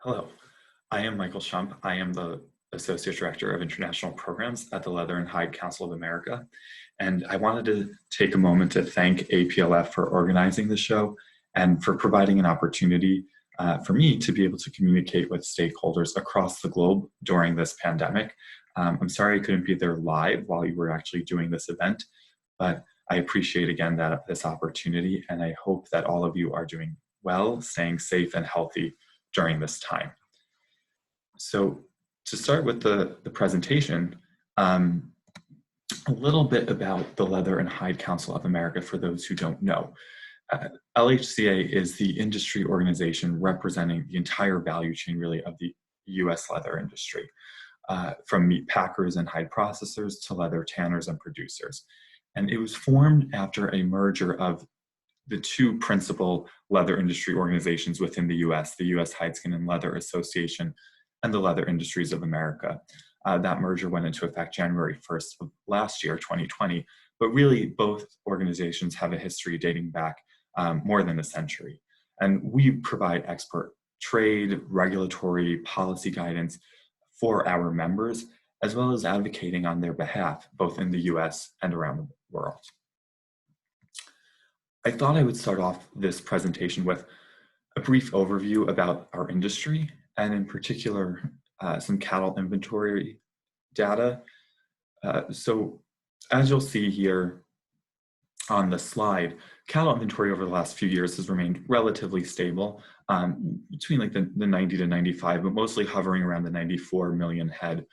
Hello, I am Michael Schumpp. I am the Associate Director of International Programs at the Leather and Hide Council of America. And I wanted to take a moment to thank APLF for organizing the show and for providing an opportunity for me to be able to communicate with stakeholders across the globe during this pandemic. I'm sorry I couldn't be there live while you were actually doing this event, but I appreciate again this opportunity, and I hope that all of you are doing well, staying safe and healthy during this time. So to start with the presentation, a little bit about the Leather and Hide Council of America for those who don't know. LHCA is the industry organization representing the entire value chain really of the US leather industry, from meat packers and hide processors to leather tanners and producers. And it was formed after a merger of the two principal leather industry organizations within the US Hide, Skin, and Leather Association and the Leather Industries of America. That merger went into effect January 1st of last year, 2020, but really both organizations have a history dating back more than a century. And we provide expert trade, regulatory, policy guidance for our members, as well as advocating on their behalf, both in the US and around the world. I thought I would start off this presentation with a brief overview about our industry, and in particular, some cattle inventory data. So as you'll see here on the slide, cattle inventory over the last few years has remained relatively stable, between like the 90 to 95, but mostly hovering around the 94 million head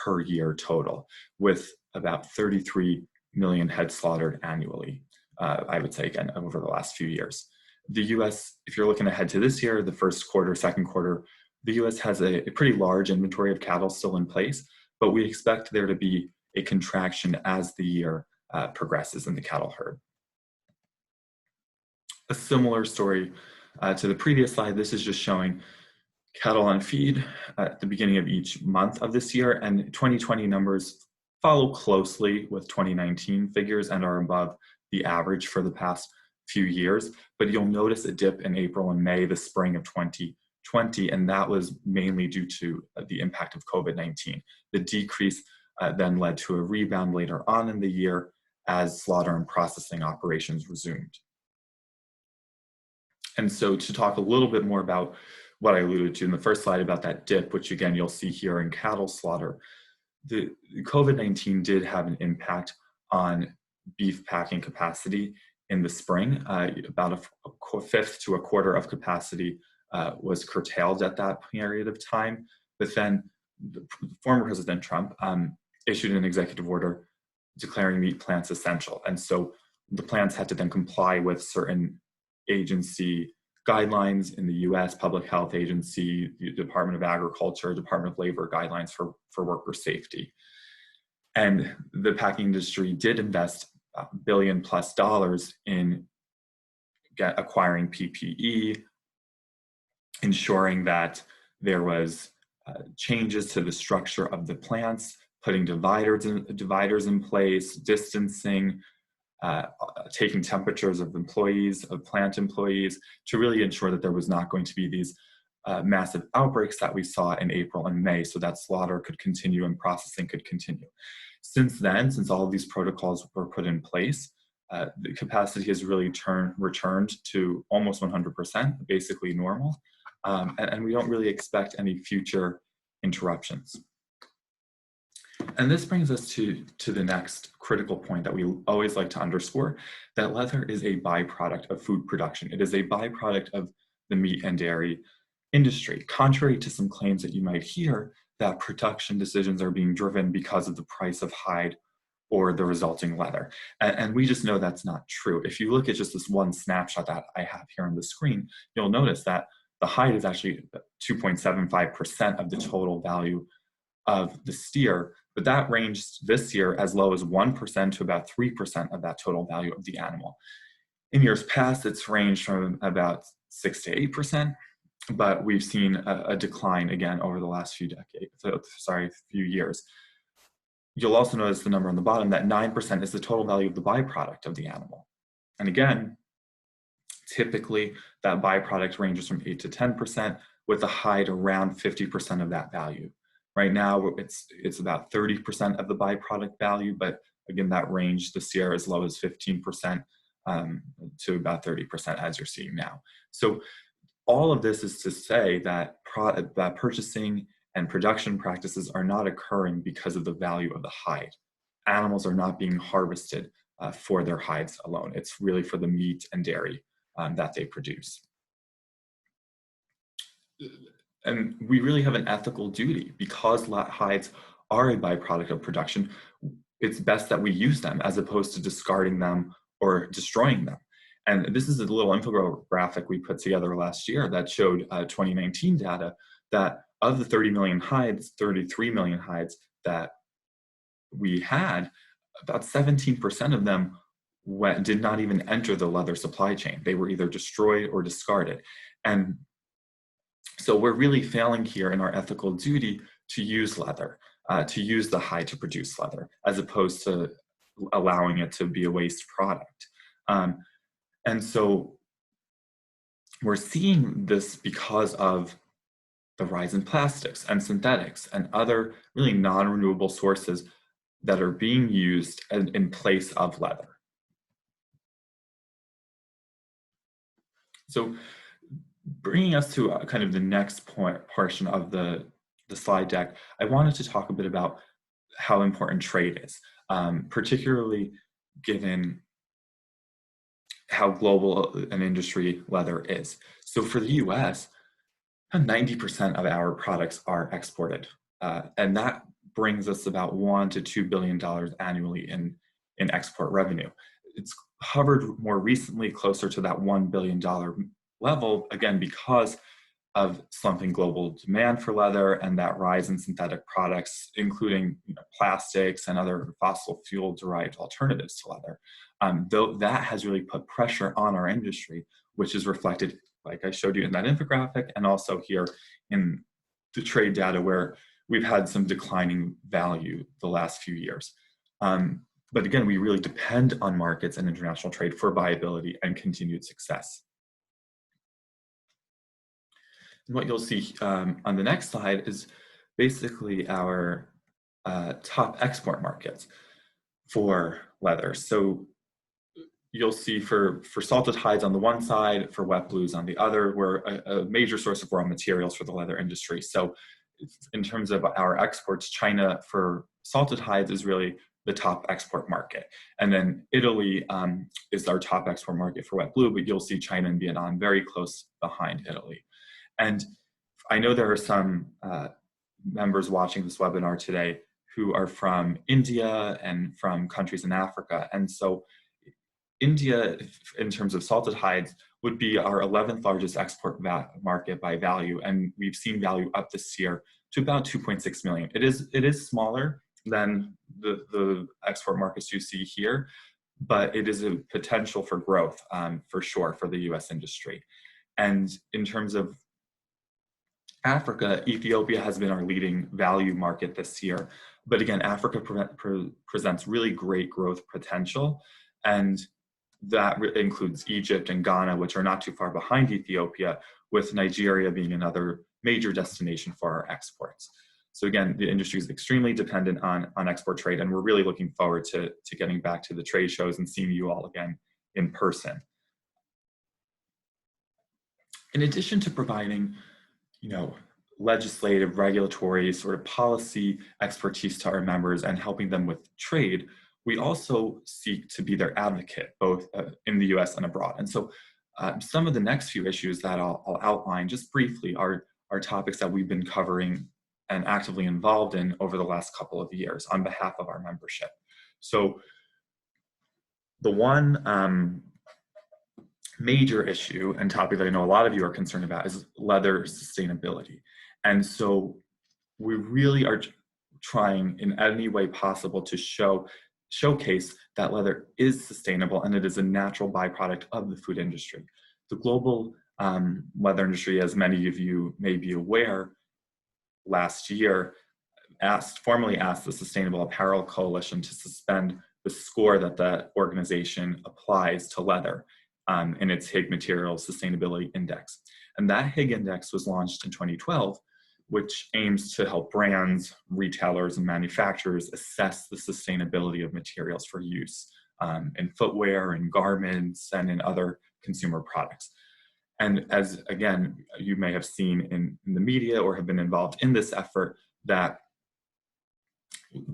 per year total, with about 33 million head slaughtered annually. I would say, again, over the last few years. The US, if you're looking ahead to this year, the first quarter, second quarter, the US has a pretty large inventory of cattle still in place, but we expect there to be a contraction as the year progresses in the cattle herd. A similar story to the previous slide. This is just showing cattle on feed at the beginning of each month of this year, and 2020 numbers follow closely with 2019 figures and are above the average for the past few years, but you'll notice a dip in April and May, the spring of 2020, and that was mainly due to the impact of COVID-19. The decrease then led to a rebound later on in the year as slaughter and processing operations resumed. And so to talk a little bit more about what I alluded to in the first slide about that dip, which again you'll see here in cattle slaughter, the COVID-19 did have an impact on beef packing capacity in the spring. About a fifth to a quarter of capacity was curtailed at that period of time. But then the former President Trump issued an executive order declaring meat plants essential. And so the plants had to then comply with certain agency guidelines in the US, Public Health Agency, the Department of Agriculture, Department of Labor guidelines for worker safety. And the packing industry did invest $1 billion+ in acquiring PPE, ensuring that there was changes to the structure of the plants, putting dividers in place, distancing, taking temperatures of employees, of plant employees, to really ensure that there was not going to be these massive outbreaks that we saw in April and May, so that slaughter could continue and processing could continue. Since then, since all of these protocols were put in place, the capacity has really returned to almost 100%, basically normal, and we don't really expect any future interruptions. And this brings us to the next critical point that we always like to underscore, that leather is a byproduct of food production. It is a byproduct of the meat and dairy industry, contrary to some claims that you might hear that production decisions are being driven because of the price of hide or the resulting leather. And we just know that's not true. If you look at just this one snapshot that I have here on the screen, you'll notice that the hide is actually 2.75% of the total value of the steer, but that ranged this year as low as 1% to about 3% of that total value of the animal. In years past, it's ranged from about 6 to 8%, but we've seen a decline again over the last few years. You'll also notice the number on the bottom, that 9% is the total value of the byproduct of the animal. And again, typically that byproduct ranges from 8 to 10%, with the hide around 50% of that value. Right now, it's about 30% of the byproduct value, but again, that range this year as low as 15% to about 30% as you're seeing now. So all of this is to say that purchasing and production practices are not occurring because of the value of the hide. Animals are not being harvested for their hides alone. It's really for the meat and dairy that they produce. And we really have an ethical duty because hides are a byproduct of production. It's best that we use them as opposed to discarding them or destroying them. And this is a little infographic we put together last year that showed 2019 data that of the 30 million hides, 33 million hides that we had, about 17% of them did not even enter the leather supply chain. They were either destroyed or discarded. And so we're really failing here in our ethical duty to use leather, to use the hide to produce leather, as opposed to allowing it to be a waste product. And so we're seeing this because of the rise in plastics and synthetics and other really non-renewable sources that are being used in place of leather. So bringing us to kind of the next portion of the slide deck, I wanted to talk a bit about how important trade is, particularly given how global an industry leather is. So for the US, 90% of our products are exported, and that brings us about $1 to $2 billion annually in export revenue. It's hovered more recently closer to that $1 billion level, again, because of slumping global demand for leather and that rise in synthetic products, including plastics and other fossil fuel derived alternatives to leather. Though that has really put pressure on our industry, which is reflected, like I showed you in that infographic, and also here in the trade data where we've had some declining value the last few years. But again, we really depend on markets and international trade for viability and continued success. And what you'll see on the next slide is basically our top export markets for leather. So you'll see for salted hides on the one side, for wet blues on the other, we're a major source of raw materials for the leather industry. So in terms of our exports, China for salted hides is really the top export market. And then Italy is our top export market for wet blue, but you'll see China and Vietnam very close behind Italy. And I know there are some members watching this webinar today who are from India and from countries in Africa. And so India, in terms of salted hides, would be our 11th largest export market by value. And we've seen value up this year to about 2.6 million. It is smaller than the export markets you see here, but it is a potential for growth for sure for the US industry. And in terms of Africa, Ethiopia has been our leading value market this year. But again, Africa presents really great growth potential. And that includes Egypt and Ghana, which are not too far behind Ethiopia, with Nigeria being another major destination for our exports. So again, the industry is extremely dependent on export trade, and we're really looking forward to getting back to the trade shows and seeing you all again in person. In addition to providing, legislative, regulatory, sort of policy expertise to our members and helping them with trade, we also seek to be their advocate, both in the US and abroad. And so some of the next few issues that I'll outline just briefly are topics that we've been covering and actively involved in over the last couple of years on behalf of our membership. So the one major issue and topic that I know a lot of you are concerned about is leather sustainability. And so we really are trying in any way possible to showcase that leather is sustainable and it is a natural byproduct of the food industry. The global leather industry, as many of you may be aware, last year formally asked the Sustainable Apparel Coalition to suspend the score that the organization applies to leather. in its Higg Materials Sustainability Index. And that Higg Index was launched in 2012, which aims to help brands, retailers, and manufacturers assess the sustainability of materials for use in footwear, in garments, and in other consumer products. And as, again, you may have seen in the media or have been involved in this effort, that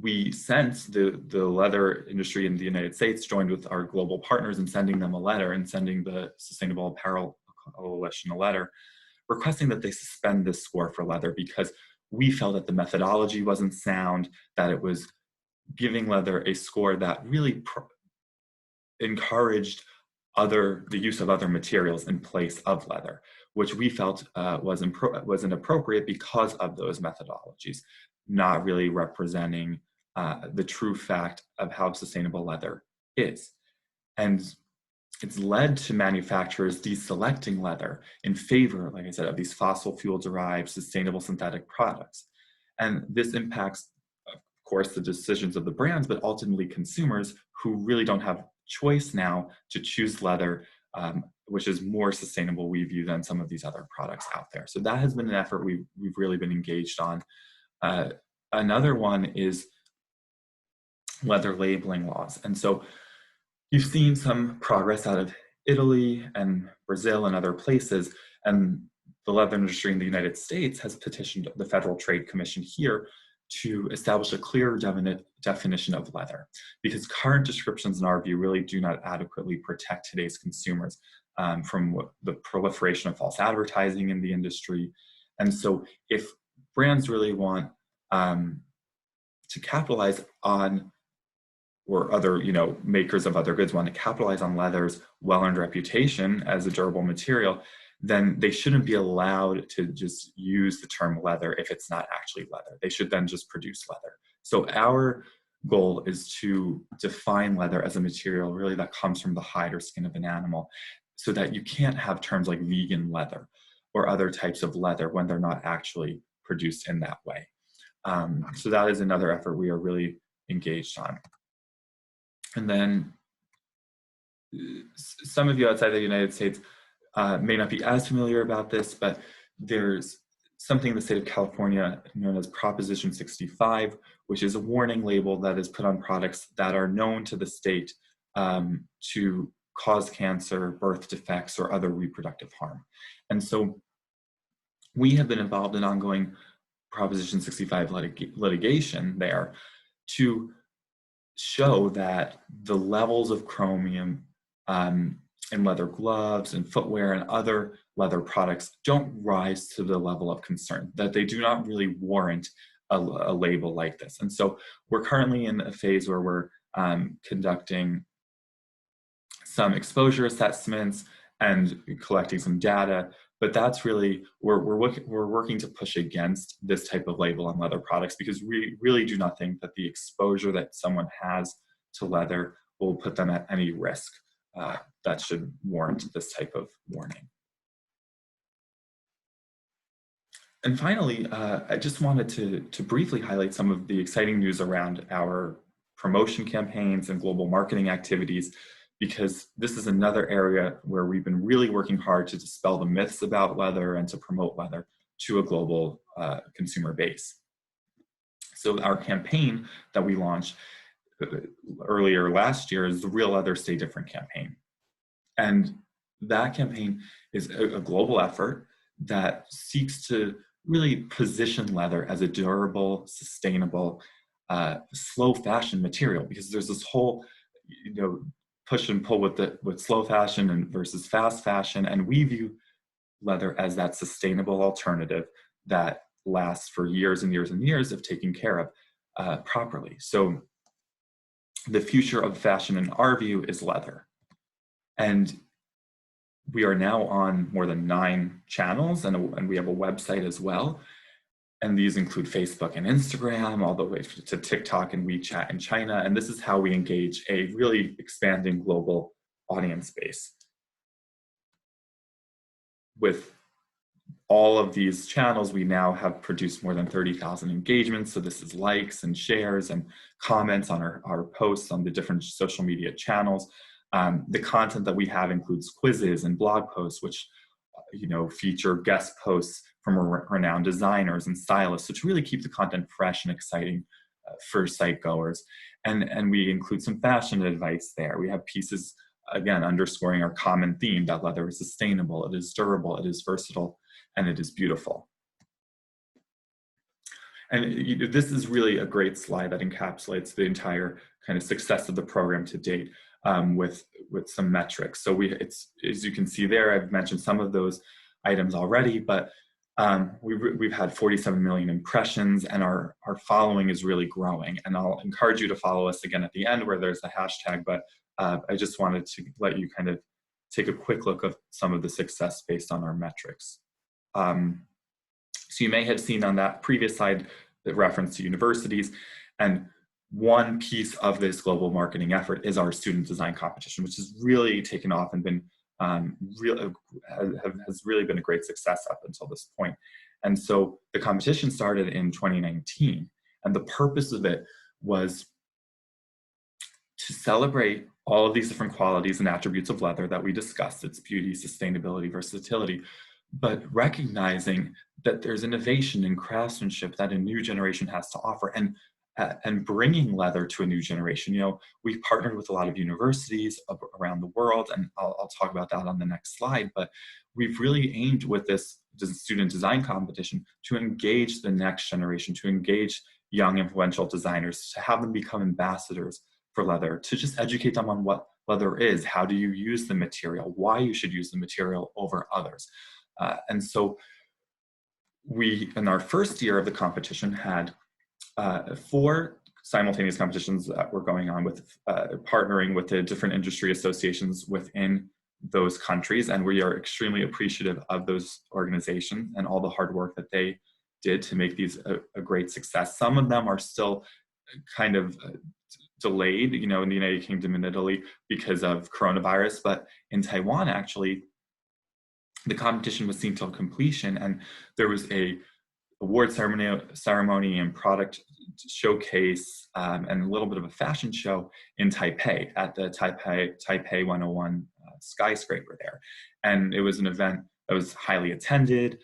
we sense the leather industry in the United States joined with our global partners in sending them a letter and sending the Sustainable Apparel Coalition a letter requesting that they suspend this score for leather, because we felt that the methodology wasn't sound, that it was giving leather a score that really encouraged the use of other materials in place of leather, which we felt was inappropriate because of those methodologies, not really representing the true fact of how sustainable leather is. And it's led to manufacturers deselecting leather in favor, like I said, of these fossil fuel derived sustainable synthetic products. And this impacts, of course, the decisions of the brands, but ultimately consumers who really don't have choice now to choose leather, which is more sustainable, we view, than some of these other products out there. So that has been an effort we've really been engaged on. Another one is leather labeling laws. And so you've seen some progress out of Italy and Brazil and other places, and the leather industry in the United States has petitioned the Federal Trade Commission here to establish a clear definition of leather, because current descriptions, in our view, really do not adequately protect today's consumers from the proliferation of false advertising in the industry. And so if brands really want to capitalize on, or other, makers of other goods want to capitalize on leather's well-earned reputation as a durable material, then they shouldn't be allowed to just use the term leather if it's not actually leather. They should then just produce leather. So our goal is to define leather as a material really that comes from the hide or skin of an animal, so that you can't have terms like vegan leather or other types of leather when they're not actually produced in that way. So that is another effort we are really engaged on. And then some of you outside the United States may not be as familiar about this, but there's something in the state of California known as Proposition 65, which is a warning label that is put on products that are known to the state to cause cancer, birth defects, or other reproductive harm. And so we have been involved in ongoing Proposition 65 litigation there to show that the levels of chromium in leather gloves and footwear and other leather products don't rise to the level of concern, that they do not really warrant a label like this. And so we're currently in a phase where we're conducting some exposure assessments and collecting some data, but that's really, we're working to push against this type of label on leather products, because we really do not think that the exposure that someone has to leather will put them at any risk that should warrant this type of warning. And finally, I just wanted to briefly highlight some of the exciting news around our promotion campaigns and global marketing activities, because this is another area where we've been really working hard to dispel the myths about leather and to promote leather to a global consumer base. So our campaign that we launched earlier last year is the Real Leather Stay Different campaign. And that campaign is a global effort that seeks to really position leather as a durable, sustainable, slow fashion material, because there's this whole, push and pull with slow fashion and versus fast fashion, and we view leather as that sustainable alternative that lasts for years and years and years if taken care of properly. So the future of fashion, in our view, is leather. And we are now on more than 9 channels, and we have a website as well. And these include Facebook and Instagram, all the way to TikTok and WeChat in China. And this is how we engage a really expanding global audience base. With all of these channels, we now have produced more than 30,000 engagements. So this is likes and shares and comments on our posts on the different social media channels. The content that we have includes quizzes and blog posts, which feature guest posts from renowned designers and stylists. So to really keep the content fresh and exciting for site goers. And we include some fashion advice there. We have pieces, again, underscoring our common theme that leather is sustainable, it is durable, it is versatile, and it is beautiful. And this is really a great slide that encapsulates the entire kind of success of the program to date, with some metrics. So as you can see there, I've mentioned some of those items already, but we've had 47 million impressions, and our following is really growing. And I'll encourage you to follow us again at the end where there's a hashtag, but I just wanted to let you kind of take a quick look of some of the success based on our metrics. So you may have seen on that previous slide the reference to universities, and one piece of this global marketing effort is our student design competition, which has really taken off and been has really been a great success up until this point. And so the competition started in 2019, and the purpose of it was to celebrate all of these different qualities and attributes of leather that we discussed, its beauty, sustainability, versatility, but recognizing that there's innovation and craftsmanship that a new generation has to offer, and bringing leather to a new generation. We've partnered with a lot of universities around the world, and I'll talk about that on the next slide, but we've really aimed with this student design competition to engage the next generation, to engage young influential designers, to have them become ambassadors for leather, to just educate them on what leather is, how do you use the material, why you should use the material over others. And so we, in our first year of the competition, had 4 simultaneous competitions that were going on with partnering with the different industry associations within those countries. And we are extremely appreciative of those organizations and all the hard work that they did to make these a great success. Some of them are still kind of delayed, in the United Kingdom and Italy because of coronavirus, but in Taiwan, actually, the competition was seen till completion, and there was a award ceremony and product showcase, and a little bit of a fashion show in Taipei at the Taipei 101 skyscraper there. And it was an event that was highly attended,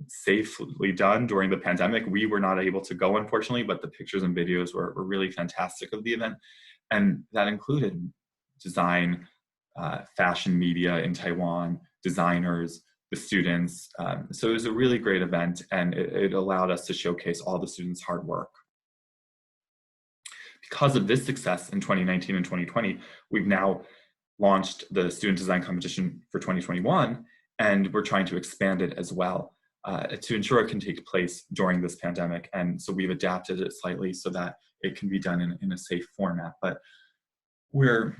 safely done during the pandemic. We were not able to go, unfortunately, but the pictures and videos were really fantastic of the event. And that included design, fashion media in Taiwan, designers, the students. So it was a really great event, and it allowed us to showcase all the students' hard work. Because of this success in 2019 and 2020, we've now launched the student design competition for 2021, and we're trying to expand it as well to ensure it can take place during this pandemic. And so we've adapted it slightly so that it can be done in a safe format. But we're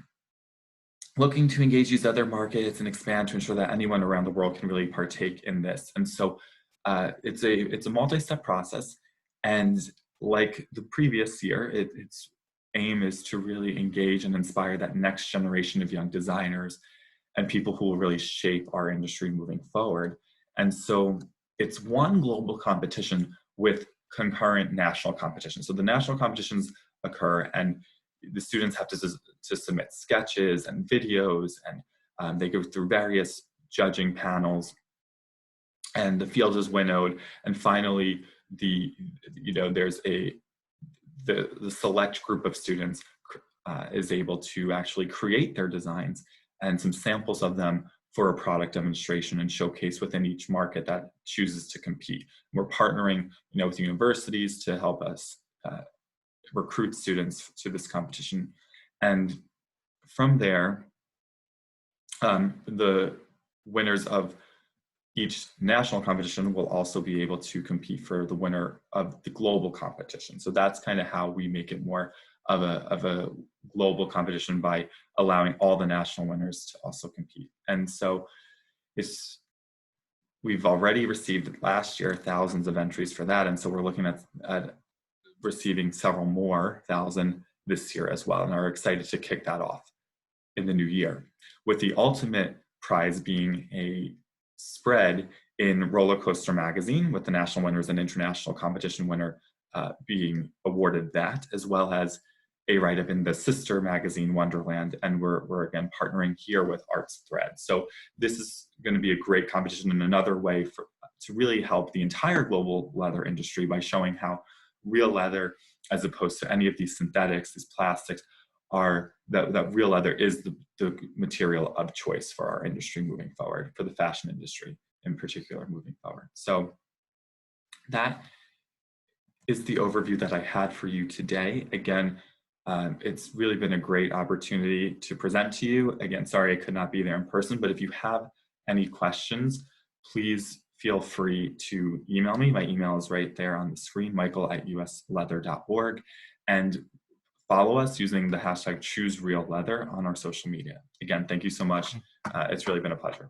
looking to engage these other markets and expand to ensure that anyone around the world can really partake in this. And so it's a multi-step process. And like the previous year, its aim is to really engage and inspire that next generation of young designers and people who will really shape our industry moving forward. And so it's one global competition with concurrent national competitions. So the national competitions occur, and the students have to submit sketches and videos, and they go through various judging panels, and the field is winnowed. And finally, there's the select group of students is able to actually create their designs and some samples of them for a product demonstration and showcase within each market that chooses to compete. We're partnering, with universities to help us recruit students to this competition. And from there, the winners of each national competition will also be able to compete for the winner of the global competition. So that's kind of how we make it more of a global competition, by allowing all the national winners to also compete. And so we've already received last year thousands of entries for that. And so we're looking at receiving several more thousand this year as well, and are excited to kick that off in the new year, with the ultimate prize being a spread in Roller Coaster magazine, with the national winners and international competition winner being awarded that, as well as a write-up in the sister magazine, Wonderland, and we're again partnering here with Arts Thread. So this is going to be a great competition and another way to really help the entire global leather industry by showing how real leather, as opposed to any of these synthetics, these plastics, that real leather is the material of choice for our industry moving forward, for the fashion industry in particular moving forward. So that is the overview that I had for you today. Again, it's really been a great opportunity to present to you. Again, sorry I could not be there in person, but if you have any questions, please feel free to email me. My email is right there on the screen, michael@usleather.org, and follow us using the hashtag #ChooseRealLeather on our social media. Again, thank you so much. It's really been a pleasure.